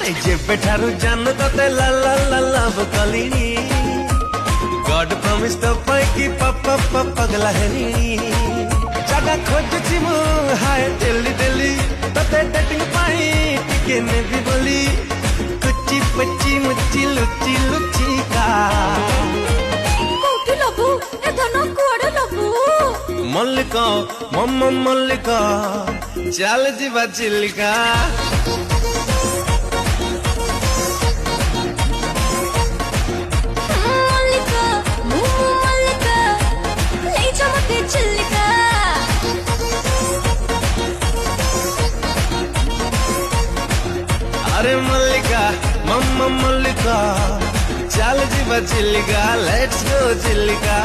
এই যে বেঠারু জান তোতে লা লা লা লাভ কলিনি গড প্রমিস তো পাই কি পাপা পাগলা হেনি জাগা খোঁজছি মু হায় ডেলি ডেলি তোতে ডেটিং পাই টিকে নেবি বলি কুচি পচি মুচি লুচি লুচি কা কোটি লবু এ ধন কুড়ে লবু মল্লিক মম মল্লিক চাল ଯିବା ଚିଲିକା ମଲ୍ଲିକା ମୁଁ ମଲ୍ଲିକା ନେଇଛ ମତେ ଚିଲିକା अरे मल्लिका मम मल्लिका चल ଯିବା ଚିଲିକା लेट्स गो चिलिका